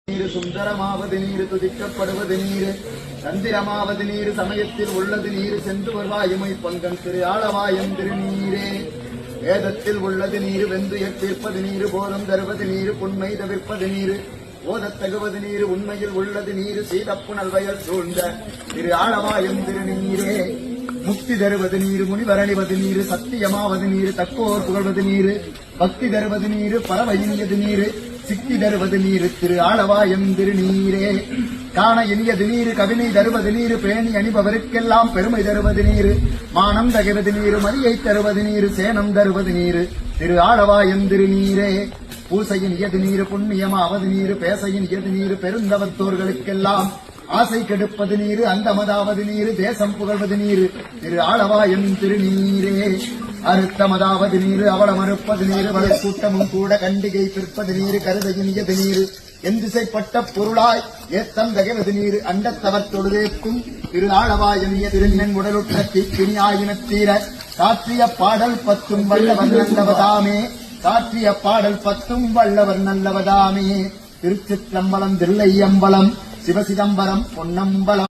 நீர் சுந்தரமாவது நீர் துதிக்கப்படுவது நீர் சந்திரமாவது நீர் சமயத்தில் உள்ளது நீர் சென்று வருவாயுமை பங்கன் திரு ஆளவாயம் திருநீரே வேதத்தில் உள்ளது நீர் வென்று எட்டிருப்பது நீர் போதம் தருவது நீர் புண்மை தவிர்ப்பது நீர் ஓதத்தகுவது நீர் உண்மையில் உள்ளது நீர் சீதப்புணல் வயல் சூழ்ந்த திரு ஆளவாயம் திருநீரே முக்தி தருவது நீர் முனிவரணிவது நீர் சத்தியமாவது நீர் தக்கோர் புகழ்வது நீர் பக்தி தருவது நீர் பரவயினியது நீர் சித்தி தருவது நீர் திரு ஆளவாயம் திருநீரே காண இனியது நீர் கவினை தருவது நீர் பேணி அணிபவருக்கெல்லாம் பெருமை தருவது நீர் மானம் தகுவது நீர் மதியை தருவது நீர் சேனம் தருவது நீர் திரு ஆளவாயம் திருநீரே பூசையின் இயது நீர் புண்ணியமாவது நீர் பேசையின் இயது நீர் பெருந்தவத்தோர்களுக்கெல்லாம் ஆசை கெடுப்பது நீர் அந்தமதாவது நீர் தேசம் புகழ்வது நீர் திரு ஆளவாயம் திருநீரே அறுத்தமதாவது நீர் அவள மறுப்பது நீர் வலை கூட்டமும் கூட கண்டிகை பிற்பது நீர் கருதையினியது நீர் எந்திசைப்பட்ட பொருளாய் ஏத்தம் தகவது நீர் அண்டத்தவர் தொழுதேக்கும் திரு ஆளவாயமிய திருநென் உடலுற்ற தீக்கினியாயினத்தீர சாற்றிய பாடல் 10 வல்லவர் நல்லவதாமே சாற்றிய பாடல் 10 வல்லவர் நல்லவதாமே திருச்சிற்றம்பலம் தில்லையம்பலம் சிவசிதம்பரம் பொன்னம்பலம்